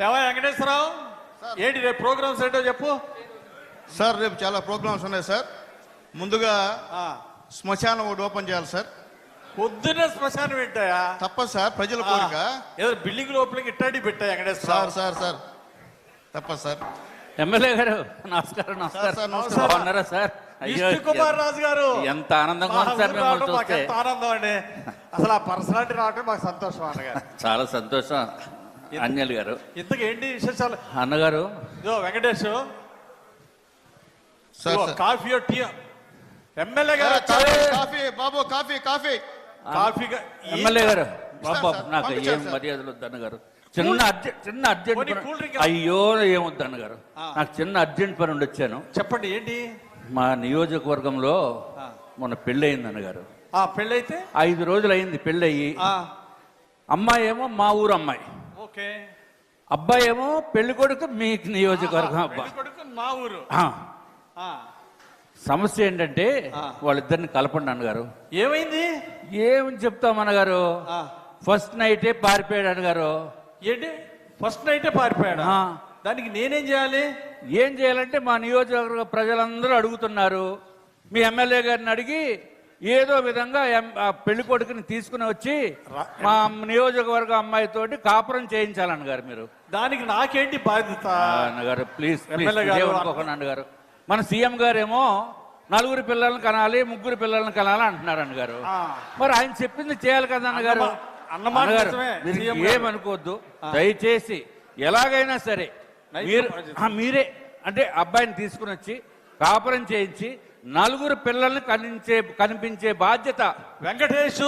వెంకటేశ్వరరావు, ఏంటి రేపు ప్రోగ్రామ్స్ ఏంటో చెప్పు. సార్ రేపు చాలా ప్రోగ్రామ్స్ ఉన్నాయి సార్. ముందుగా శ్మశానం ఒకటి ఓపెన్ చేయాలి సార్. పొద్దున్నే శ్మశానం పెట్టాయా? తప్పదు సార్, ప్రజల కోరిక. ఏదో బిల్డింగ్ లోపలికి ఇట్టాడి పెట్టా వెంకటేశ్వర సార్. సార్ సార్ తప్పదు సార్. ఎమ్మెల్యే గారు నమస్కారం. నమస్కారం. బాగున్నారా సార్? కుమార్ రాజు గారు, ఎంత ఆనందంగా ఉంది సార్ మిమ్మల్ని చూస్తే. ఎంత ఆనందం అండి, అసలు ఆ పర్సనాలిటీ రావటం మాకు సంతోషం అన్నగారు. చాలా సంతోషం అంజలి గారు. ఇంతకు ఏంటి విశేషాలు అన్నగారు? ఇదో వెంకటేష్ కాఫీ టీ. ఎమ్మెల్యే గారు కాఫీ బాబు, కాఫీ కాఫీ కాఫీ. ఎమ్మెల్యే గారు బాబు, నాకు ఏం మర్యాదలు వద్దు అన్నగారు. చిన్న అర్జెంట్ అయ్యో ఏమొద్దు అన్నగారు, నాకు చిన్న అర్జెంట్ పని ఉండి వచ్చాను. చెప్పండి ఏంటి? మా నియోజకవర్గంలో మొన్న పెళ్ళి అయింది అన్నగారు. పెళ్ళైతే 5 రోజులు అయింది పెళ్ళయి. అమ్మాయి ఏమో మా ఊరు అమ్మాయి, ఓకే. అబ్బాయి ఏమో పెళ్లి కొడుకు మీ నియోజకవర్గం అబ్బాయి, మా ఊరు. సమస్య ఏంటంటే వాళ్ళిద్దరిని కలపండి అన్నగారు. ఏమైంది? ఏమని చెప్తాం అన్నగారు, ఫస్ట్ నైటే పారిపోయాడు అన్నగారు. ఏంటి ఫస్ట్ నైటే పారిపోయాడు? దానికి నేనేం చేయాలి? ఏం చేయాలంటే మా నియోజకవర్గ ప్రజలందరూ అడుగుతున్నారు, మీ ఎమ్మెల్యే గారిని అడిగి ఏదో విధంగా పెళ్లి కొడుకుని తీసుకుని వచ్చి మా నియోజకవర్గ అమ్మాయితోటి కాపురం చేయించాలన్నగారు మీరు. దానికి నాకేంటి బాధ్యత అన్నగారు? ప్లీజ్ అనుకోకుండా అన్నగారు. మన సీఎం గారేమో 4 పిల్లల్ని కనాలి, 3 పిల్లల్ని కనాలి అంటున్నారు అన్నగారు. మరి ఆయన చెప్పింది చేయాలి కదా అన్నగారు. అన్నగారు ఏమనుకోవద్దు దయచేసి, ఎలాగైనా సరే మీరే అంటే అబ్బాయిని తీసుకుని వచ్చి కాపురం చేయించి 4 పిల్లల్ని కనిపించే బాధ్యత. వెంకటేష్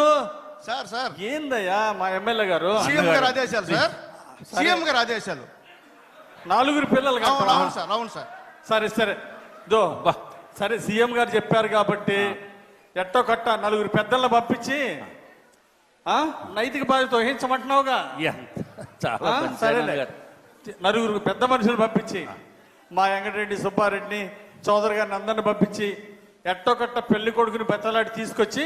సార్. సార్ ఏందయ్యా మా ఎమ్మెల్యే గారు? సీఎం గారు ఆదేశాలు సార్, సీఎం గారు ఆదేశాలు. 4 పిల్లలు అవును సార్, అవును సార్. సరే సరే సరే, సీఎం గారు చెప్పారు కాబట్టి ఎట్టో కట్ట 4 పెద్దలను పంపించి నైతిక బాధ్యత వహించమంటున్నావుగా. సరేలే, 4 పెద్ద మనుషులు పంపించి మా వెంకటరెడ్డి, సుబ్బారెడ్డిని, చౌదరి గారిని అందరిని పంపించి ఎట్టో కట్ట పెళ్లి కొడుకుని బెత్తలాడి తీసుకొచ్చి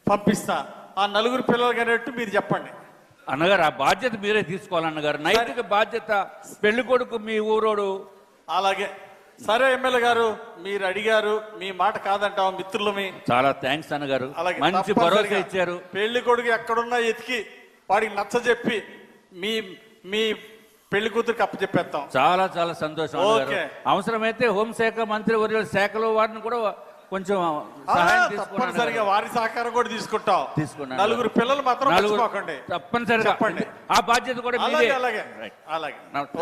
పంపిస్తా. ఆ 4 పిల్లలు కనేట్టు మీరు చెప్పండి అన్నగారు. ఆ బాధ్యత మీరే తీసుకోవాలన్నగారు, నైతిక బాధ్యత. పెళ్లి కొడుకు మీ ఊరోడు. అలాగే సరే ఎమ్మెల్యే గారు, మీరు అడిగారు, మీ మాట కాదంటాం మిత్రులమి. చాలా థ్యాంక్స్ అన్నగారు, మంచి భరోసా ఇచ్చారు. పెళ్లి కొడుకు ఎక్కడున్నా ఎతికి వాడికి నచ్చ చెప్పి మీ మీ పెళ్లి కూతురికి అప్పచెప్పేస్తాం. చాలా చాలా సంతోషం. అవసరమైతే హోంశాఖ మంత్రి వర్యుల శాఖలో వారిని కూడా కొంచెం తప్పనిసరిగా వారి సహకారం కూడా తీసుకుంటాం. 4 పిల్లలు మాత్రం మర్చిపోకండి తప్పనిసరిగా చెప్పండి. ఆ బాధ్యత కూడా అలాగే అలాగే అలాగే.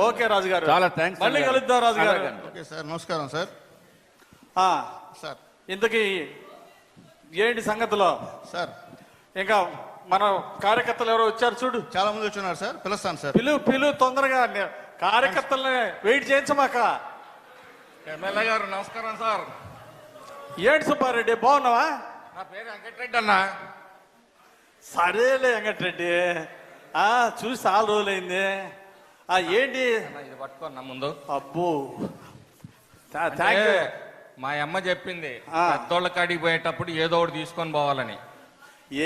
ఓకే రాజు గారు, చాలా థ్యాంక్స్. మళ్ళీ కలుద్దాం రాజు గారు. ఓకే సార్, నమస్కారం సార్. సార్ ఇంతకీ ఏంటి సంగతిలో సార్? ఇంకా మన కార్యకర్తలు ఎవరో వచ్చారు చూడు. చాలా మంది వచ్చున్నారు సార్, పిలుస్తాను సార్. పిలువు తొందరగా, కార్యకర్తల్ని వెయిట్ చేయించమాక. ఎమ్మెల్యే గారు నమస్కారం సార్. ఏంటి సుబ్బారెడ్డి, బాగున్నావా? నా పేరు వెంకటరెడ్డి అన్న. సరేలే వెంకటరెడ్డి, చూసి చాలా రోజులైంది. ఏంటి ఇది పట్టుకున్నా ముందు. అబ్బో మా అమ్మ చెప్పింది పెద్దోళ్ళ కాడికి పోయేటప్పుడు ఏదో ఒకటి తీసుకొని పోవాలని.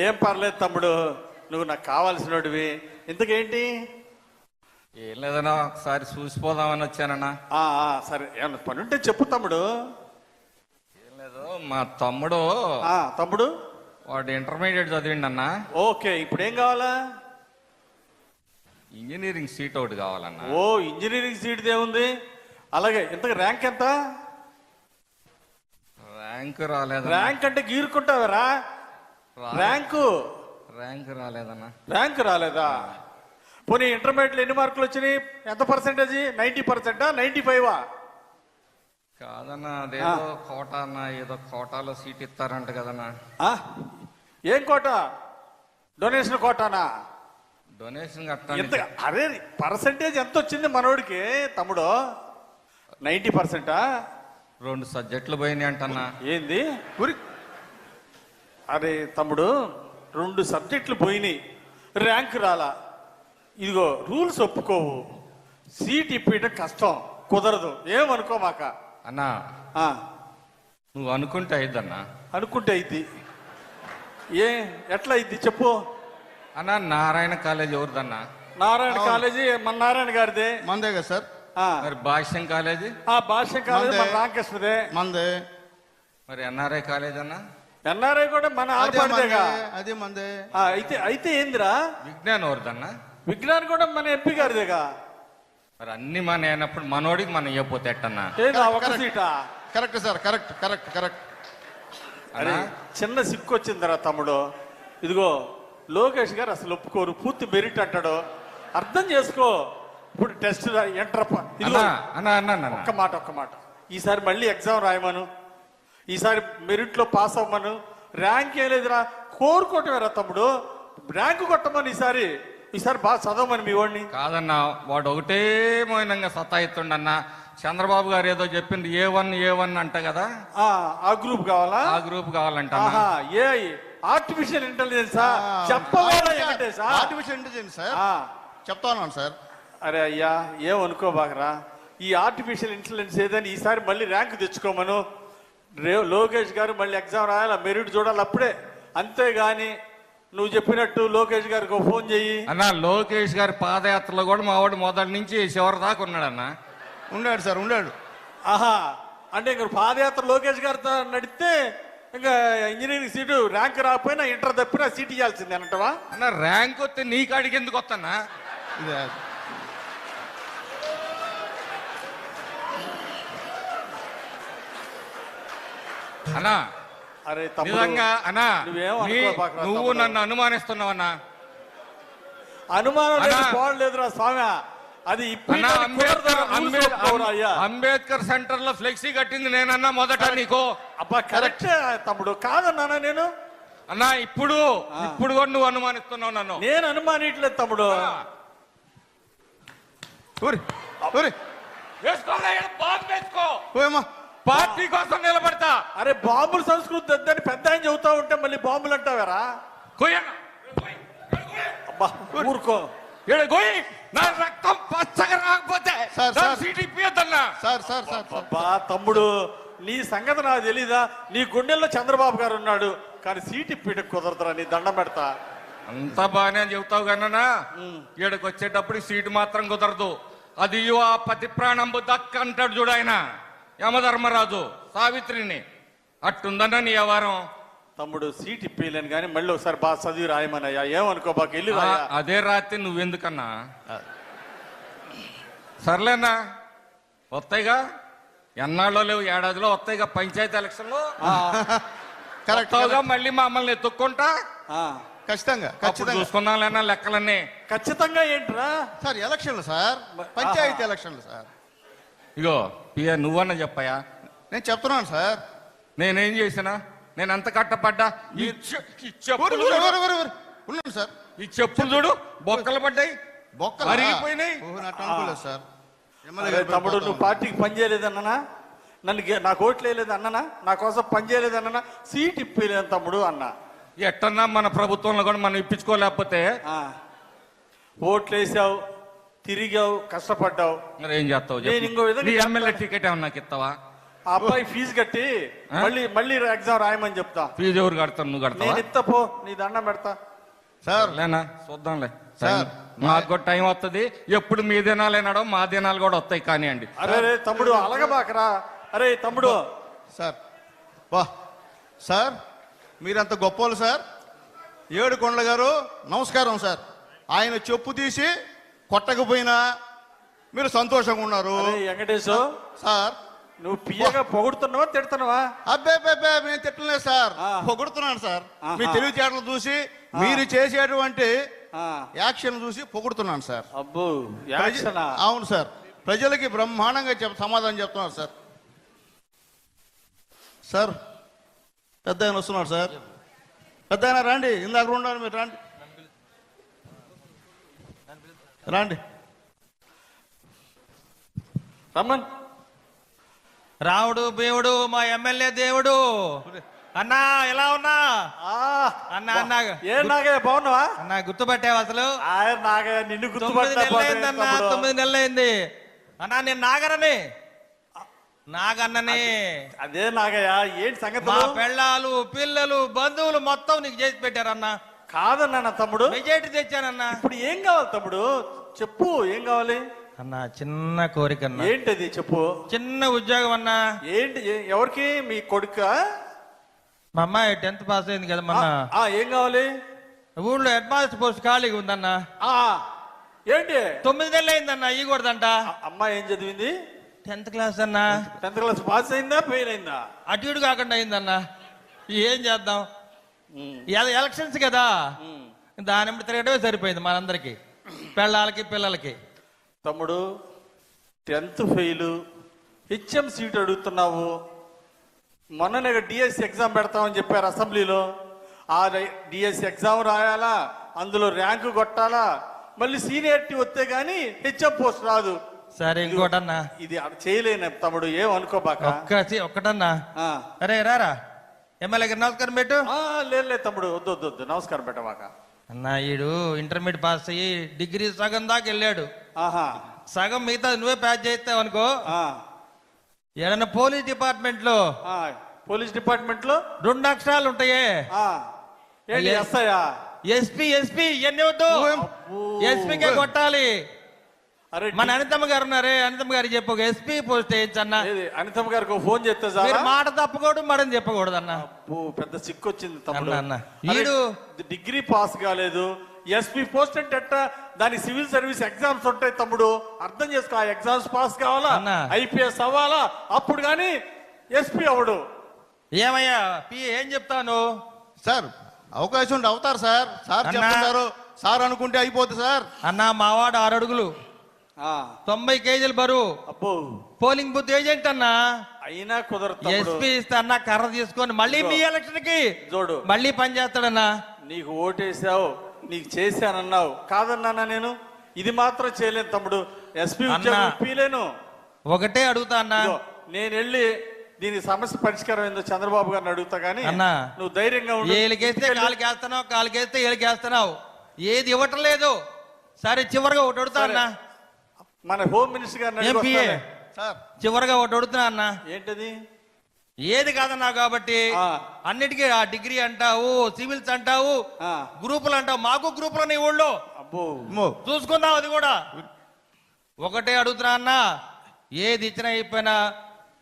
ఏం పర్లేదు తమ్ముడు, నువ్వు నాకు కావాల్సినవి. ఇంతకేంటి? ఏం లేదన్నా, ఒకసారి చూసిపోదామని వచ్చానన్నా. సరే, ఏమన్నా పని ఉంటే చెప్పు తమ్ముడు. ఏం లేదు, మా తమ్ముడు వాడు ఇంటర్మీడియట్ చదివిండి అన్న. ఓకే, ఇప్పుడు ఏం కావాలా? ఇంజనీరింగ్ సీట్ ఒకటి కావాలన్నా. ఓ, ఇంజనీరింగ్ సీట్ ఏముంది? అలాగే, ఇంతకు ర్యాంక్ ఎంత? ర్యాంక్ రాలేదు. ర్యాంక్ అంటే గీరుకుంటావరా? ర్యాంక్ రాలేదన్నా. ర్యాంక్ రాలేదా? పోనీ ఇంటర్మీడియట్ ఎన్ని మార్కులు వచ్చినాయి? ఎంత పర్సెంటేజ్? 90%, 95? కాదన్నా, అదేదో కోటా అన్న, ఏదో కోటాలో సీట్ ఇస్తారంట కదన్నా. ఏం కోట? డొనేషన్ కోటానా? డొనేషన్ కట్టాలి. అదే పర్సెంటేజ్ ఎంత వచ్చింది మనోడికి తమ్ముడు? 90%? 2 సబ్జెక్టులు పోయినాయి అంటన్నా. ఏంది? అరే తమ్ముడు, 2 సబ్జెక్టులు పోయినాయి, ర్యాంక్ రాలా. ఇదిగో రూల్స్ ఒప్పుకోవు, సీట్ ఇప్పేయటం కష్టం, కుదరదు. ఏమనుకోమాక అన్నా. నువ్వు అనుకుంటే అయిద్దన్నా. అనుకుంటే అయింది. ఎట్లా అయింది చెప్పు అన్నా. నారాయణ కాలేజ్ ఎవరిదన్నా? నారాయణ అవును. కాలేజీ మన నారాయణ గారిదే. మందే కదా సార్. ఆ, మరి భాష్యం కాలేజీ ఆ భాష్యం కాలేజీ మన మందే. రామకృష్ణదే. మందే. మరి ఎన్ఆర్ఐ కాలేజ్ అన్నా ఎన్ఆర్ఐ కూడా మన అదే మందే. ఆడపడిదేగా. అదే మందే. అయితే అయితే ఏందిరా, విజ్ఞాన్ ఎవరిదన్నా? విజ్ఞాన్ కూడా మన ఎంపీ గారిదేగా. మరి అన్ని మన అయినప్పుడు మనోడికి మనం ఇవ్వపోతే ఎట్టన్నా? ఏదా ఒక కరెక్ట్. సీటా? Correct sir. Correct correct correct. అరే అన్నా? చిన్న సిక్కు వచ్చిందిరా తమ్ముడు. ఇదిగో లోకేష్ గారు అసలు ఒప్పుకోరు, పూర్తి మెరిట్ అంటాడు. అర్థం చేసుకో. ఇప్పుడు టెస్ట్ ఎంటర్ ఇదిగో అన్నా అన్నా అన్నా అన్నా ఒక్క మాట ఈసారి మళ్ళీ ఎగ్జామ్ రాయమను, ఈసారి మెరిట్ లో పాస్ అవ్వమను. ర్యాంక్ ఏం లేదురా, కోరుకోవటమేరా తమ్ముడు. ర్యాంకు కొట్టమని ఈసారి బాగా చదవమని మీ వాడిని. కాదన్నా, వాడు ఒకటే మౌనంగా సతాయిస్తుండన్నా. చంద్రబాబు గారు ఏదో చెప్పింది A1 అంట కదా, ఆ గ్రూప్ కావాలా? ఆ గ్రూప్ కావాలంట. ఆహా, ఏ ఆర్టిఫిషియల్ ఇంటెలిజెన్సా? చెప్పవాలా వెంకటేశా? Artificial intelligence sir. ఆ, చెప్తా ఉన్నాను సార్. అరే అయ్యా ఏమనుకోబాకరా. ఈ ఆర్టిఫిషియల్ ఇంటెలిజెన్స్ ఏదని ఈసారి మళ్ళీ ర్యాంక్ తెచ్చుకోమను. లోకేష్ గారు మళ్ళీ ఎగ్జామ్ రాయాలి, మెరిట్ చూడాలి అప్పుడే. అంతేగాని నువ్వు చెప్పినట్టు లోకేష్ గారికి ఒక ఫోన్ చెయ్యి. అన్నా, లోకేష్ గారి పాదయాత్రలో కూడా మా వాడు మొదటి నుంచి చివరి దాకా ఉన్నాడన్నా. ఉన్నాడు సార్, ఉన్నాడు. ఆహా, అంటే ఇంక పాదయాత్ర లోకేష్ గారితో నడిస్తే ఇంకా ఇంజనీరింగ్ సీటు ర్యాంక్ రాకపోయినా ఇంటర్ తప్పినా సీట్ ఇవ్వాల్సిందే అంటవా? అన్న, ర్యాంక్ వస్తే నీ కాడికి ఎందుకు వస్తానా? ఇదే. అన్నా అరే తమ్ముడు, నిజంగా అన్నా, నువ్వేం నీ- అనుకోబాకురా నువ్వు తమ్ముడు. నన్ను అనుమానిస్తున్నావన్నా. అనుమానం లేదు, అన్నా. పోవట్లేదురా స్వామి. అది అన్నా, అయ్యా. అంబేద్కర్ సెంటర్ లో ఫ్లెక్సీ కట్టింది నేనన్నా మొదట నీకు. అబ్బా కరెక్ట్ తమ్ముడు, కాదన్నానా నేను? అన్నా, ఇప్పుడు కూడా నువ్వు అనుమానిస్తున్నావు నన్ను. నేను అనుమానిట్లేదు తమ్ముడు. ఊరి ఊరి వేసుకోరా, ఈడ బాంబు వేసుకో. ఓయమ్మా. పార్టీ కోసం నిలబడతా. అరే బాంబుల సంస్కృతి వద్దని పెద్ద ఆయన చెబుతా ఉంటే మళ్ళీ బాంబులు అంటావారా? కొయ్యన్నా. అబ్బా ఊరుకో. ఈడ కొయ్యి. నా రక్తం పచ్చగా రాకపోతే సార్, నా సార్. సీట్ ఇప్పియద్దన్నా. Sir sir sir sir. అబ్బా తమ్ముడు, నీ సంగతి నాకు తెలీదా? నీ గుండెల్లో చంద్రబాబు గారు ఉన్నాడు, కానీ సీట్ ఇప్పిట కుదరదురా. నీ దండం పెడతా. అంత బాగానే చెబుతావు కన్నా, ఈడకి వచ్చేటప్పుడు సీటు మాత్రం కుదరదు. అది ఆ పతి ప్రాణంబు దక్క అంటాడు చూడు ఆయన యమధర్మరాజు సావిత్రిని. అట్టుందన్న నీ వ్యవహారం. తమ్ముడు సీట్ ఇప్పలేను కానీ మళ్ళీ ఒకసారి బాగా చదివి రాయమనయ్యా. ఏమనుకోబాక, వెళ్ళి రాయా. అదే రాత్రి నువ్వెందుకన్నా? సర్లేనా, వస్తాయిగా. ఎన్నాళ్ళో లేవు, ఏడాదిలో వస్తాయిగా పంచాయతీ ఎలక్షన్లు. కరెక్ట్ వస్తావుగా, మళ్ళీ మమ్మల్ని ఎత్తుక్కుంటా. ఆ, ఖచ్చితంగా అప్పుడు ఖచ్చితంగా చూసుకుందాం లేనా లెక్కలన్నీ. ఖచ్చితంగా ఏంట్రా? సార్. ఎలక్షన్లు సార్, పంచాయతీ ఎలక్షన్లు సార్. ఇగో పియ, నువ్వన్నా చెప్పయా. నేను చెప్తున్నాను సార్. నేనేం చేసినా? నేను ఎంత కట్టపడ్డా? ఈ చెప్పులు ఊరి, చూడు. ఊరి, ఊరి, ఊరి. ఉన్నాను సార్. ఈ చెప్పులు చూడు, బొక్కలు పడ్డాయి, బొక్కలు అరిగిపోయినాయి. అనుకోలేదు సార్. ఎమ్మెల్యే అరే గారు తమ్ముడు, పెడిపోతా నువ్వు పార్టీకి పని చేయలేదన్నా, నాకు ఓట్లు వేయలేదు అన్ననా, నా కోసం పని చేయలేదన్నా, సీట్ ఇప్పలేదు తమ్ముడు అన్నా. ఎట్టన్నా మన ప్రభుత్వంలో కూడా మనం ఇప్పించుకోలేకపోతే ఆ, ఓట్లు వేసావు, తిరిగావు, కష్టపడ్డావు. మరి ఏం చేస్తావు నేను చెప్పు. ఇంకో విధంగా నీ చెప్తాను. ఎమ్మెల్యే టికెట్ ఏమన్నా నాకు ఇస్తావా? ఆ అబ్బాయి ఫీజు కట్టి మళ్ళీ ఎగ్జామ్ రాయమని చెప్తా. ఫీజు ఎవరు కడతాను? నువ్వు కడతావా? నేను ఇస్తా పో, నీ దండం పెడతా. సార్. లేనా, చూద్దాంలే. సార్. మాకు కూడా టైం వస్తుంది. ఎప్పుడు మీ దినాలేనాడో మా దినాలు కూడా వస్తాయి కానివ్వండి. అరే రే తమ్ముడు, అలగబాకరా. అరే తమ్ముడు, సార్. వా సార్, మీరంత గొప్పోళ్ళు సార్. ఏడుకొండల గారు నమస్కారం సార్. ఆయన చెప్పు తీసి కొట్టకపోయినా మీరు సంతోషంగా ఉన్నారు అరే వెంకటేశు, సార్. నువ్వు పియ్యగా పొగుడుతున్నావా తిడుతున్నావా? అబ్బే నేను తిట్టలేదు సార్, పొగుడుతున్నాను సార్. మీ తెలివితేటలు చూసి, మీరు చేసేటువంటి ఆ, యాక్షన్ చూసి పొగుడుతున్నాను సార్. అబ్బో యాక్షనా? అవును సార్. ప్రజలకి బ్రహ్మాండంగా సమాధానం చెప్తున్నారు సార్. సార్, పెద్ద ఆయన వస్తున్నారు సార్. పెద్ద ఆయన రండి, ఇందాక ఉండాలి, మీరు రండి రండి. రమ్మన్. రావుడు దేవుడు మా ఎమ్మెల్యే దేవుడు. అన్నా ఎలా ఉన్నా? ఆ, అన్నా అన్నా ఏ నాగయ్య బాగున్నావా? అన్నా గుర్తుపట్టావు అసలు? ఆయన నాగయ్య నిన్ను 9 గుర్తుపట్టా నెలలు అయిందన్నా, 9 నెలలు అయింది అన్నా. నేను నాగరని, నాగన్నని. అదే నాగయ్య, ఏంటి మా సంగతి? పెళ్ళాలు పిల్లలు బంధువులు మొత్తం నీకు చేసి పెట్టారన్నా. కాదన్నా నా తమ్ముడు. మెజారిటీ తెచ్చానన్నా. ఇప్పుడు ఏం కావాలి తమ్ముడు? చెప్పు ఏం కావాలి? అన్నా చిన్న కోరిక అన్నా. ఏంటది చెప్పు. చిన్న ఉద్యోగం అన్నా. ఏంటి ఎవరికి? మీ కొడుక? మా అమ్మాయి 10th పాస్ అయింది కదా మొన్న. ఏం కావాలి? ఊళ్ళో హెడ్ మాస్టర్ పోస్ట్ ఖాళీగా ఉందన్నా. ఏంటి 9 నెలలు అయిందన్నా, ఇవ్వకూడదంట. అమ్మాయి ఏం చదివింది? 10th క్లాస్ అన్నా. 10th క్లాస్ పాస్ అయిందా ఫెయిల్ అయిందా? అటు ఇటు కాకుండా అయిందన్నా. ఏం చేద్దాం, ఎలక్షన్స్ కదా, దాని వెంబడి తిరగడమే సరిపోయింది మనందరికి, పెళ్ళాలకి పిల్లలకి. తమ్ముడు 10th ఫెయిల్, హెచ్ఎం సీట్ అడుగుతున్నావు. మొన్ననే డిఎస్సి ఎగ్జామ్ పెడతామని చెప్పారు అసెంబ్లీలో. ఆ డిఎస్సి ఎగ్జామ్ రాయాలా, అందులో ర్యాంకు కొట్టాలా, మళ్ళీ సీనియారిటీ వస్తే గానీ హెచ్ఎం పోస్ట్ రాదు. సరే ఇంకోటన్నా, ఇది చేయలేను తమ్ముడు, ఏం అనుకోబాక. ఒక్కటన్నా. అరే రారా ఎమ్మెల్యే గారు నమస్కారం పెట్టు. లేదు తమ్ముడు, వద్దు వద్దు వద్దు, నమస్కారం పెట్టమాక. అన్నా ఈడు ఇంటర్మీడియట్ పాస్ అయ్యి డిగ్రీ సగం దాకా వెళ్ళాడు. సగం మిగతా నువ్వే ప్యాచ్ చేస్తావు అనుకో. ఏదన్నా పోలీస్ డిపార్ట్మెంట్ లో, పోలీస్ డిపార్ట్మెంట్ లో 2 అక్షరాలు ఉంటాయే. ఎస్పీ ఎస్పీ ఇవన్నీ వద్దు, ఎస్పీకే కొట్టాలి. అరే మన అనితమ్మ గారు ఉన్నారే, అనితమ్మ గారికి చెప్పు ఎస్పీ పోస్ట్ వేయించన్నా. అనితమ్మ గారికి ఫోన్ చేస్తే మాట తప్పకూడదు, మడని చెప్పకూడదు అన్న. పెద్ద సిక్కు వచ్చింది తమ్ముడు. వీడు డిగ్రీ పాస్ కాలేదు, ఎస్పీ పోస్ట్ అంటే ఎట్టా? దాని సివిల్ సర్వీస్ ఎగ్జామ్స్ ఉంటాయి తమ్ముడు, అర్థం చేసుకో. ఆ ఎగ్జామ్స్ పాస్ కావాలా, ఐపీఎస్ అవ్వాలా, అప్పుడు కానీ ఎస్పీ అవడు. ఏమయ్యా ఏం చెప్తాను సార్? అవకాశం ఉంటే అవుతారు సార్. సార్ చెప్తారు, సార్ అనుకుంటే అయిపోతుంది సార్. అన్నా మావాడు 6 అడుగులు, 90 కేజీలు బరువు, అబ్బో పోలింగ్ బూత్ ఏజెంట్ అన్నా. అయినా కుదరదు. ఎస్పీ ఇస్తా అన్నా కర్ర తీసుకొని మళ్ళీ మీ ఎలక్షన్ కి చూడు, మళ్ళీ పని చేస్తాడన్నా. నీకు ఓటేసావు, నీకు చేశానన్నావు, కాదన్నానా నేను? ఇది మాత్రం చేయలేను తమ్ముడు, ఎస్పీ ఉద్యోగం. ఒకటే అడుగుతా అన్నా, నేను వెళ్ళి దీని సమస్య పరిష్కారం ఏందో చంద్రబాబు గారిని అడుగుతా గానీ అన్నా నువ్వు ధైర్యంగా ఉండు. ఏలికేస్తే కాలుకేస్తున్నావు, కాలుకేస్తే ఏలికేస్తున్నావు, ఏది ఇవ్వటం లేదు. సరే చివరిగా ఒకటి అడుగుతా అన్నా, మన హోమ్ మినిస్టర్ గారిని సార్ చివరిగా ఒకటి అడుగుతున్నా అన్నా. ఏంటది? ఏది కాదన్నా కాబట్టి అన్నిటికీ ఆ డిగ్రీ అంటావు, సివిల్స్ అంటావు, గ్రూపులు అంటావు. మాకు గ్రూపులు నీ ఊళ్ళో చూసుకుందాం, అది కూడా. ఒకటే అడుగుతున్నా అన్నా, ఏది ఇచ్చినా అయిపోయినా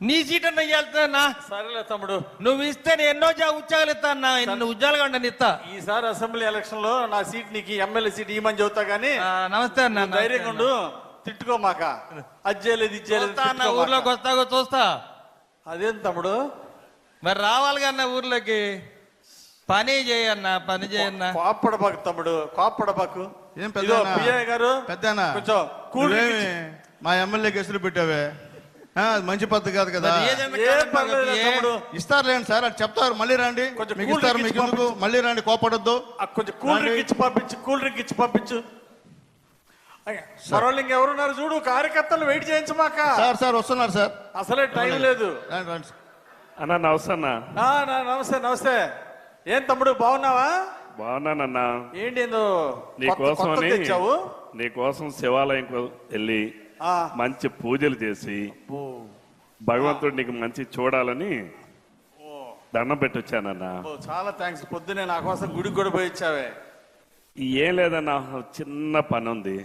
నీ సీట్ అన్న ఇయ్యాల్తున్నా. సరేలే తమ్ముడు, నువ్వు ఇస్తే నేను ఎన్నో ఉద్యోగాలు ఇస్తా అన్నా, ఎన్ని ఉద్యోగాలు కంటే ఇస్తా. ఈసారి అసెంబ్లీ ఎలక్షన్ లో నా సీట్ నీకు ఎమ్మెల్యే సీట్ ఇవ్వమని చెబుతా గానీ. నమస్తే అన్న, ధైర్యంగా ఉండు, తిట్టుకోమాక. అది చేయలేదు ఇది చేయలేదు అన్న, ఊర్లోకి వస్తాగో చూస్తా. అదేం తమ్ముడు, మరి రావాలి కన్నా ఊర్లోకి. పని చేయన్నా, పని చేయన్నా. కోప్పడబాకు తమ్ముడు, కోప్పడబాకు. ఏం పెద్ద గారు పెద్దనా, కొంచెం కూల్ మా ఎమ్మెల్యే కేసులు పెట్టావే, మంచి పద్ధతి కాదు కదా. ఇస్తారులేండి సార్, అది చెప్తారు. మళ్ళీ రండి, మీకు ఇస్తారు, మీకు ఎందుకు, మళ్ళీ రండి, కోపడొద్దు. కొంచెం కూల్ డ్రింక్ ఇచ్చి పంపించు, కూల్ డ్రింక్ ఇచ్చి పంపించు. మరోళ్ళు ఇంకెవరున్నారు చూడు, కార్యకర్తలు వెయిట్ చేయించమాక. సార్ సార్ వస్తున్నారు సార్, అసలే టైం లేదు. అన్నా నమస్తే అన్నా. నమస్తే నమస్తే. ఏం తమ్ముడు బాగున్నావా? బాగున్నానన్నా. ఏంటి ఏందో నీకోసం శివాలయం వెళ్ళి మంచి పూజలు చేసి భగవంతుడు నీకు మంచి చూడాలని దండం పెట్టొచ్చానన్నా. చాలా థ్యాంక్స్. పొద్దునే నా కోసం గుడికి కూడా పోయి ఇచ్చావే. ఏం లేదన్నా, చిన్న పని ఉంది.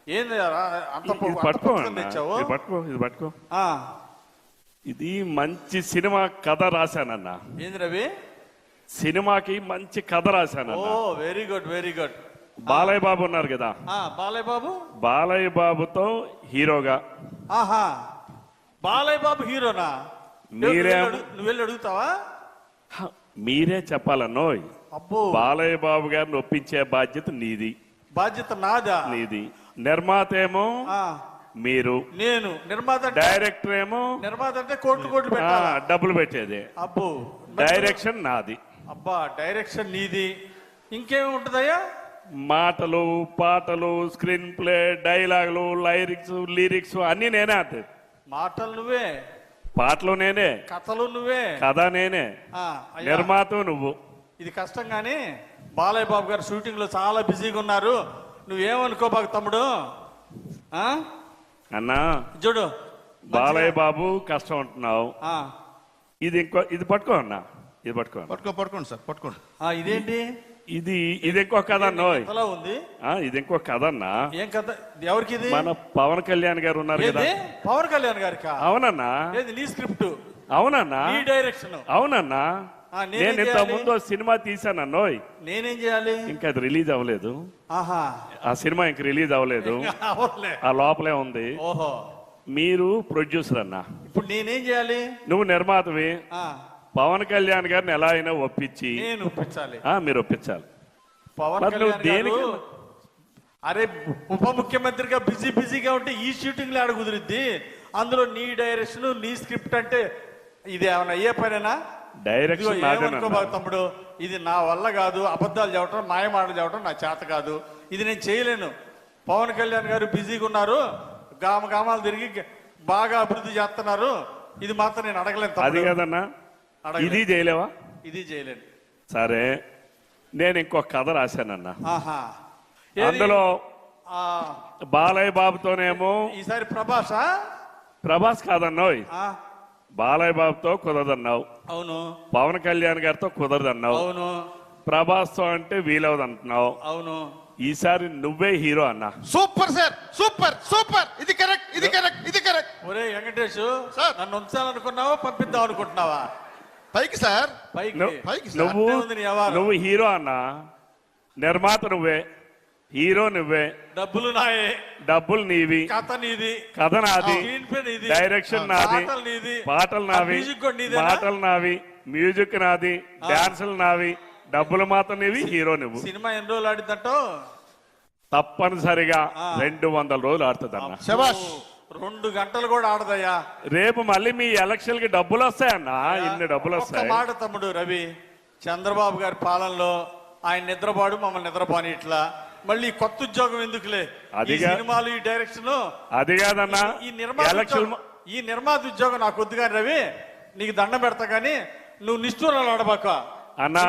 ఏంది పట్టుకో, ఇది పట్టుకో. ఇది మంచి సినిమా కథ రాశానన్నా. ఏంది రవి? సినిమాకి మంచి కథ రాశానన్నా. Very good very good. Balayya Babu ఉన్నారు కదా, బాలయ్య బాబు, బాలయ్య బాబుతో హీరోగా. బాలయ్య బాబు హీరోనా? నువ్వు వెళ్ళి అడుగుతావా? మీరే చెప్పాలన్నోయ్. బాలయ్య బాబు గారిని ఒప్పించే బాధ్యత నీది. బాధ్యత నాదా? నీది. నిర్మాత ఏమో మీరు, నేను నిర్మాత. డైరెక్టర్ ఏమో, నిర్మాత అంటే కోట్లు పెట్టాలా, డబ్బులు పెట్టేది. అబ్బో, డైరెక్షన్ నాది. అబ్బా, డైరెక్షన్ నీది. ఇంకేమి ఉంటదయ్యా? మాటలు, పాటలు, స్క్రీన్ ప్లే, డైలాగులు, లిరిక్స్ అన్ని నేనే. అంతే. మాటలు నువ్వే, పాటలు నేనే, కథలు నువ్వే, కథ నేనే, నిర్మాత నువ్వు. ఇది కష్టం కానీ బాలయ్య బాబు గారు షూటింగ్ లో చాలా బిజీగా ఉన్నారు. నువ్వేమనుకోబాకు తమ్ముడు. అన్నా చూడు, బాలయ్య బాబు కష్టం అంటున్నావు. ఇది పట్టుకో అన్నా, ఇది పట్టుకోండి సార్, పట్టుకోండి. ఇదేంటి? ఇది ఇంకో కథ అన్నోయ్. ఎలా ఉంది? ఇది ఇంకో కథ అన్నా. ఏం కథ? ఎవరికి ఇది? మన పవన్ కళ్యాణ్ గారు ఉన్నారు కదా. ఏది? పవన్ కళ్యాణ్ గారికా? అవునన్నా. ఏది నీ స్క్రిప్ట్? అవునన్నా. నీ డైరెక్షన్? అవునన్నా. నేనేం నేను ఇంత చేయాలి? ముందు సినిమా తీసానన్నోయ్. నేనేం చేయాలి? ఇంకా అది రిలీజ్ అవ్వలేదు. ఆహా. ఆ సినిమా ఇంక రిలీజ్ అవ్వలేదు. అవునులే. ఆ లోపలే ఉంది. ఓహో. మీరు ప్రొడ్యూసర్ అన్నా. ఇప్పుడు నేనేం చేయాలి? నువ్వు నిర్మాతవి. ఆ, పవన్ కళ్యాణ్ గారిని ఎలా అయినా ఒప్పించి నేను ఒప్పించాలి. మీరు ఒప్పించాలి. పవన్ మరి నువ్వు కళ్యాణ్ గారు, దేనికి? అరే ఉప ముఖ్యమంత్రిగా బిజీగా ఉంటే ఈ షూటింగ్ ఆడ కుదిరిద్ది. అందులో నీ డైరెక్షన్ నీ స్క్రిప్ట్ అంటే ఇది ఏమన్నా అయ్యే పనేనా? డైరెక్షన్ ఏమనుకోబా తమ్ముడు, ఇది నా వల్ల కాదు. అబద్ధాలు చెప్పడం, మాయమాటలు చెప్పడం నా చేత కాదు. ఇది నేను చేయలేను. పవన్ కళ్యాణ్ గారు బిజీగా ఉన్నారు, గామాలు తిరిగి బాగా అభివృద్ధి చేస్తున్నారు. ఇది మాత్రం నేను అడగలేను అది తమ్ముడు. కదన్నా. అడగలేను. ఇది చేయలేవా? ఇది చేయలేను. సరే, నేను ఇంకో కథ రాశానన్నా. ఆహా. ఏది? అందులో ఆ, బాలయ్య బాబుతోనేమో. ఈసారి ప్రభాసా? ప్రభాస్ కాదన్నావు. ఆ, బాలయ్య బాబుతో కుదరదన్నావు. అవును పవన్ కళ్యాణ్ గారితో కుదరదన్నావు. అవును ప్రభాస్తో అంటే వీలవదంటున్నావు. అవును. ఈసారి నువ్వే హీరో అన్నా. Super sir, super super. ఇది కరెక్ట్, ఇది కరెక్ట్, ఇది కరెక్ట్. ఒరే వెంకటేష్, సార్. నన్ను ఉంచాలనుకున్నావా పంపిద్దాం అనుకుంటున్నావా? పైకి సార్. పైకి. పైకి సార్. నువ్వు అట్టే ఉంది నీ వ్యవహారం. నువ్వు హీరో అన్నా. నిర్మాత నువ్వే, హీరో నువ్వే, డబ్బులు నాయే, డబ్బులు నీవి, కథ నీది, కథ నాది, స్క్రీన్ ప్లే నీది, డైరెక్షన్ నాది, పాటలు నీది, పాటలు నావి, మ్యూజిక్ కూడా నీదేనా? మాటలు నావి, మ్యూజిక్ నాది, డాన్సులు నావి, డబ్బులు మాత్రం నీవి, హీరో నువ్వు. సినిమా ఎన్ని రోజులు ఆడిద్దంటో? తప్పనిసరిగా 200 రోజులు ఆడుతుంది అన్న. శబాష్. 2 గంటలు కూడా ఆడదయ్యా. రేపు మళ్ళీ మీ ఎలక్షన్ కి డబ్బులు వస్తాయన్నా. ఇన్ని డబ్బులు ఒక్క వస్తాయి. మాట తమ్ముడు రవి, చంద్రబాబు గారి పాలనలో ఆయన నిద్రపాడు, మమ్మల్ని నిద్రపోని ఇట్లా. మళ్ళీ కొత్త ఉద్యోగం ఎందుకులే? ఈ అదిగా. సినిమాలు, ఈ డైరెక్షన్, అది కాదన్నా. ఈ నిర్మాత ఎలక్షన్ ఉద్యోగం- ఈ నిర్మాత ఉద్యోగం నాకు వద్దు కానీ రవి, నీకు దండం పెడతా కానీ నువ్వు నిష్ఠూరాలు ఆడబాక. అన్న,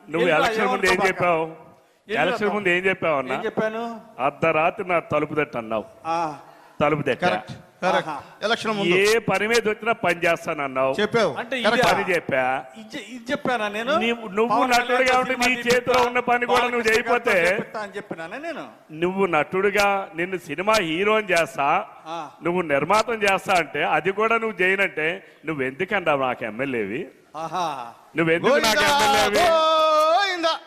నువ్వు ఏంట్రా, ఎలక్షన్ ముందు ఏం ఏమనుకోబాక? చెప్పావు? ఏంట్రా ఎలక్షన్ ముందు ఏం చెప్పావు అన్న? ఏం చెప్పాను? అర్ధరాత్రి నా తలుపు తట్టు అన్నావు. ఆ, తలుపు తట్ట. Correct, correct. ఆహా. ఎలక్షన్ ముందు ఏ పని మీద వచ్చినా పని చేస్తానన్నావు. చెప్పావు. అంటే కరెక్ట్. ఇదే. పని చెప్పా. ఇది చెప్పానా నేను? నువ్వు పవన్ నటుడు కళ్యాణ్ కాబట్టి నీ సినిమా చేతిలో తీపిస్తా, ఉన్న పని కూడా నువ్వు బాలకృష్ణ చేయకపోతే, గారితో చేపిస్తా అని చెప్పినానా నేను? నువ్వు నటుడుగా నిన్ను సినిమా హీరోని చేస్తా, ఆ. నువ్వు నిర్మాతం చేస్తా అంటే అది కూడా నువ్వు చేయనంటే నువ్వు ఎందుకన్నా నాకు ఎమ్మెల్యేవి? ఆహా. నువ్వెందుకు నాకు గోయిందా, ఎమ్మెల్యేవి? గోయిందా,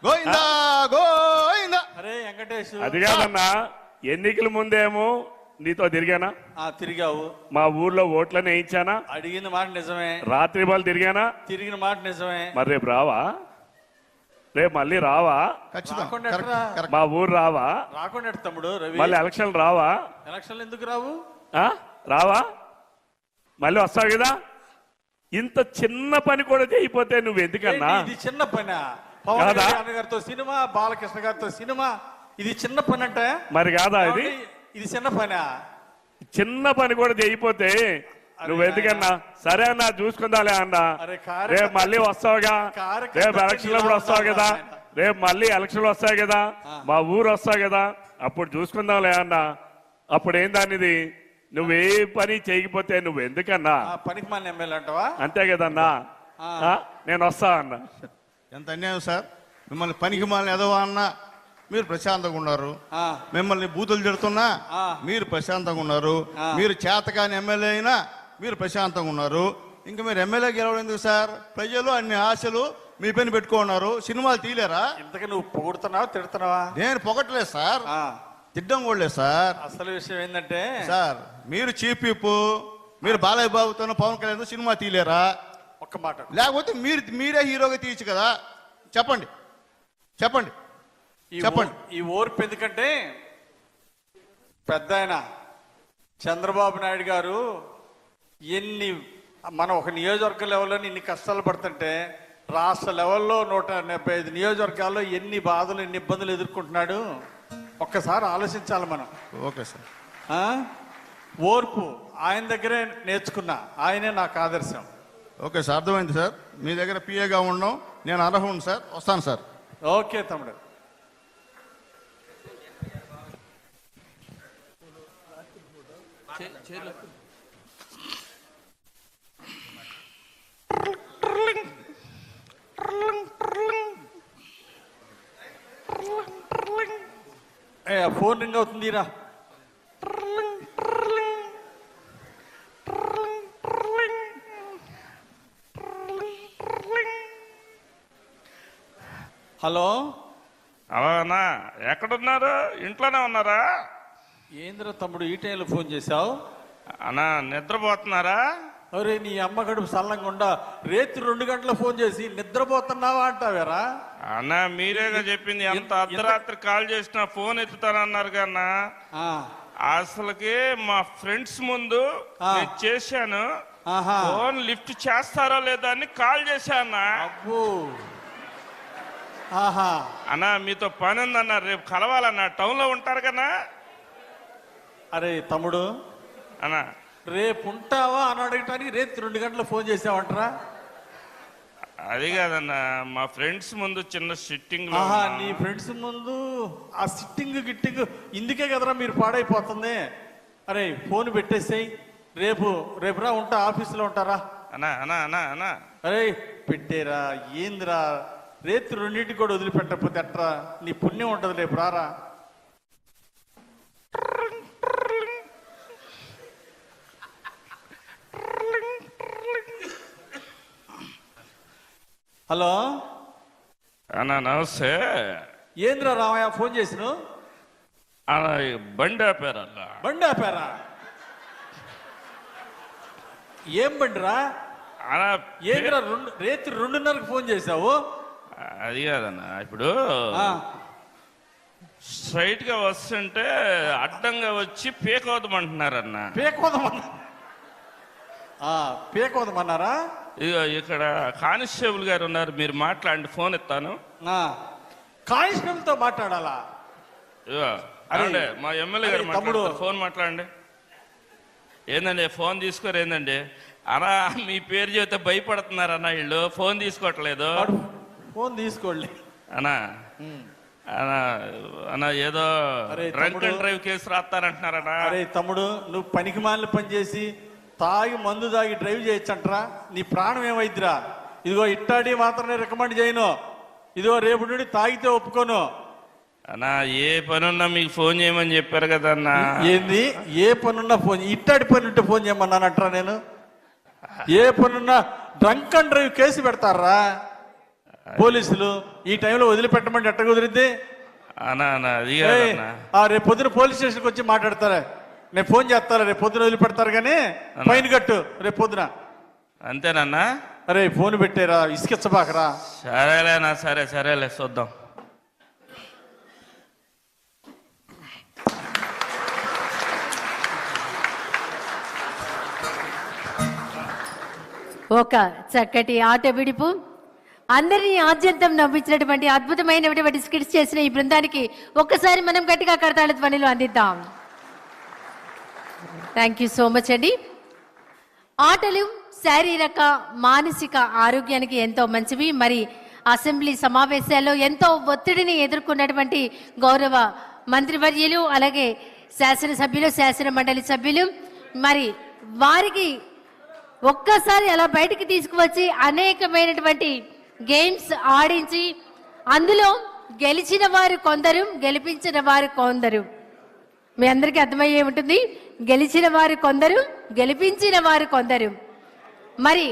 గోయిందా, గోయిందా. అరే వెంకటేష్, అది కాదన్నా. ఎన్నికల ముందేమో నీతో తిరిగానా? తిరిగావు. మా ఊర్లో ఓట్లని వేయించానా? అడిగిన మాట నిజమే, రాత్రి బాల్ తిరిగానా? తిరిగిన మాట నిజమే. మరి రేపు రావా? రేపు మళ్ళీ రావా? ఖచ్చితంగా. రాకుండా కరెక్ట్, ఎట్రా? కరెక్ట్. మా ఊరు రావా? రాకుండా ఎట్ట తమ్ముడు రవి? మళ్ళీ ఎలక్షన్లు రావా? ఎలక్షన్లు ఎందుకు రావు? ఆ? రావా? మళ్ళీ వస్తావు కదా. ఇంత చిన్న పని కూడా చేయకపోతే నువ్వు ఎందుకన్నా? ఏంటి ఇది చిన్న పని? పవన్ కాదా? కళ్యాణ్ గారితో సినిమా, బాలకృష్ణ గారితో సినిమా, ఇది చిన్న పని అంటే? మరి కాదా ఇది? ఇది చిన్న పని? చిన్న పని కూడా చేయకపోతే నువ్వు ఎందుకన్నా? సరే అన్నా, చూసుకుందాలే అన్నా. అరే కార్యకర్త- రేపు మళ్ళీ వస్తావుగా. కార్యకర్త రేపు ఎలక్షన్ అప్పుడు వస్తావు కదా. రేపు మళ్ళీ ఎలక్షన్లు వస్తాయి కదా. మా ఊరు వస్తావు కదా. అప్పుడు చూసుకుందాంలే అన్నా. అప్పుడు ఏం దానిది? నువ్వే పని చేయకపోతే నువ్వు ఎందుకన్నా? పనికి మన ఎమ్మెల్యే అంటావా? అంతే కదన్నా. నేను వస్తా అన్నా. ఎంత అన్యాయం సార్. మిమ్మల్ని పనికి మాలిన ఎదవా అన్నా మీరు ప్రశాంతంగా ఉన్నారు. ఆ. మిమ్మల్ని బూతులు తిడుతున్నా ఆ. మీరు ప్రశాంతంగా ఉన్నారు. ఆ. మీరు చేతకాని ఎమ్మెల్యే అయినా మీరు ప్రశాంతంగా ఉన్నారు. ఇంకా మీరు ఎమ్మెల్యే గెలవడం ఎందుకు సార్? ప్రజలు అన్ని ఆశలు మీ పైన పెట్టుకున్నారు. సినిమాలు తీయలేరా? ఇంతకీ నువ్వు పొగుడుతున్నావా తిడుతున్నావా? నేను పొగట్లేదు సార్, ఆ, తిడ్డం కూడా లేదు సార్. అసలు విషయం ఏంటంటే సార్ మీరు చీఫ్ విప్, మీరు బాలయ్య బాబుతో పవన్ కళ్యాణ్ సినిమా తీయలేరా? ఒక్క మాట, లేకపోతే మీరే హీరోగా తీయచ్చు కదా. చెప్పండి, చెప్పండి. చెప్పండి. ఈ ఓర్పు ఎందుకంటే పెద్ద ఆయన చంద్రబాబు నాయుడు గారు మనం ఒక నియోజకవర్గ లెవెల్లో ఇన్ని కష్టాలు పడుతుంటే రాష్ట్ర లెవెల్లో 175 నియోజకవర్గాల్లో ఎన్ని బాధలు, ఎన్ని ఇబ్బందులు ఎదుర్కొంటున్నాడు ఒక్కసారి ఆలోచించాలి మనం. Okay sir. ఆ? ఓర్పు ఆయన దగ్గరే నేర్చుకున్నా. ఆయనే నాకు ఆదర్శం. ఓకే సార్, అర్థమైంది సార్. మీ దగ్గర పిఏగా ఉండడం నేను అర్హుడు సార్. వస్తాను సార్. ఓకే తమ్ముడు. రామయ్య ఫోన్ రింగ్ అవుతుందిరా. హలో అలానా ఎక్కడున్నారు? ఇంట్లోనే ఉన్నారా? ఏంద్ర తమ్ముడు ఈ టైంలో ఫోన్ చేశావు? అన్నా నిద్రపోతున్నారా? అరే నీ అమ్మ గడుపు సల్లంగుండా రేత్రి 2 గంటల ఫోన్ చేసి నిద్రపోతున్నావా అంటావేరా? అన్నా మీరేగా చెప్పింది ఎంత అర్ధరాత్రి కాల్ చేసినా ఫోన్ ఎత్తుతానన్నారు కన్నా. ఆ, అసలుకి మా ఫ్రెండ్స్ ముందు నేను చేశాను. ఆహా. ఫోన్ లిఫ్ట్ చేస్తారో లేదో అని కాల్ చేశానా. అబ్బో. ఆహా. అన్నా మీతో పని ఉందన్నా, రేపు కలవాలన్నా. టౌన్ లో ఉంటారు కన్నా. అరే తమ్ముడు, అన్నా రేపు ఉంటావా అని అడగటానికి రేపు 2 గంటల ఫోన్ చేసావంటరా? అది కాదన్నా, మా ఫ్రెండ్స్ ముందు చిన్న సిట్టింగ్ లో ఆహా, ఉన్నా. నీ ఫ్రెండ్స్ ముందు ఆ సిట్టింగ్ గిట్టింగ్ ఇందుకే కదరా మీరు పాడైపోతుంది. అరే ఫోన్ పెట్టేసేయ్. రేపురా ఉంటా, ఆఫీసులో ఉంటారా? అన్నా అన్నా అన్నా అన్నా అరే పెట్టేరా, ఏందిరా రేపు 2 కూడా వదిలిపెట్టకపోతే ఎట్రా? నీ పుణ్యం ఉంటుంది, రేపు రారా. హలో అన్నా నమస్తే. ఏంద్రా రామయ్య ఫోన్ చేసిను? అన్నా ఈ బండి ఆపారల్లా. బండి ఆపారా? ఏం బండిరా? అన్నా ఏంద్రా రేత్రి 2:30కి ఫోన్ చేశావు? అది కాదన్నా, ఇప్పుడు ఆ, స్ట్రైట్ గా వస్తుంటే అడ్డంగా వచ్చి పేకవుతామంటున్నారన్నా. పేకోదమన్నారా? ఇదిగో ఇక్కడ కానిస్టేబుల్ గారు ఉన్నారు, మీరు మాట్లాడండి, ఫోన్ ఇస్తాను. కానిస్టేబుల్ తో మాట్లాడాలా? ఇదిగో అరే, అరే, మా ఎమ్మెల్యే గారు అరే, తమ్ముడు. మాట్లాడతారు, ఫోన్ మాట్లాడండి. ఏందండి ఫోన్ తీసుకోరు ఏందండి? అన్నా మీ పేరు చెబితే భయపడుతున్నారన్నా వీళ్ళు, ఫోన్ తీసుకోవట్లేదు. ఫోన్ తీసుకోండి. అన్నా అన్నా అన్నా ఏదో అరే, డ్రంక్ తమ్ముడు. అండ్ డ్రైవ్ కేసు రాస్తారంటున్నారన్నా. అరే తమ్ముడు, నువ్వు పనికి మాలిన పని చేసి తాగి మందు తాగి డ్రైవ్ చేయొచ్చంటరా? నీ ప్రాణం ఏమైద్దిరా? ఇదిగో ఇట్టాడి మాత్రమే రికమెండ్ చేయను. ఇదిగో రేపు నుండి తాగితే ఒప్పుకోను. అన్నా ఏ పని ఉన్నా మీకు ఫోన్ చేయమని చెప్పారు కదా అన్నా. ఏంది ఏ పనున్నా ఫోన్? ఇట్టాడి పని ఉంటే ఫోన్ చేయమన్నానంటరా నేను? ఏ పనున్నా డ్రంక్ అండ్ డ్రైవ్ కేసు పెడతారా పోలీసులు? ఈ టైంలో వదిలిపెట్టమంటే ఎట్ట కుదిరిద్ది? అన్నా అన్నా అది కాదన్నా. రేపు పొద్దున పోలీస్ స్టేషన్కి వచ్చి మాట్లాడతారా? నేను ఫోన్ చేస్తారా? రేపు పొద్దున వదిలిపెడతారు కానీ ఫైన్ కట్టు రేపు పొద్దున. అంతేనన్నా? అరే ఫోన్ పెట్టేరా, ఇసుకిచ్చబాకరా. సరేలేనా, సరే సరేలే చూద్దాం. ఒక చక్కటి ఆట విడుపు, అందరినీ ఆద్యంతం నవ్వించినటువంటి అద్భుతమైనటువంటి స్కిట్స్ చేసిన ఈ బృందానికి ఒక్కసారి మనం గట్టిగా కరతాళ ధ్వనిలో అందిద్దాం. థ్యాంక్ యూ సో మచ్ అండి. ఆటలు శారీరక మానసిక ఆరోగ్యానికి ఎంతో మంచివి. మరి అసెంబ్లీ సమావేశాల్లో ఎంతో ఒత్తిడిని ఎదుర్కొన్నటువంటి గౌరవ మంత్రివర్యులు, అలాగే శాసనసభ్యులు, శాసన మండలి సభ్యులు, మరి వారికి ఒక్కసారి అలా బయటికి తీసుకువచ్చి అనేకమైనటువంటి గేమ్స్ ఆడించి అందులో గెలిచిన వారు కొందరు, గెలిపించిన వారు కొందరు. మీ అందరికీ అర్థమయ్యే ఉంటుంది, గెలిచిన వారు కొందరు, గెలిపించిన వారు కొందరు. మరి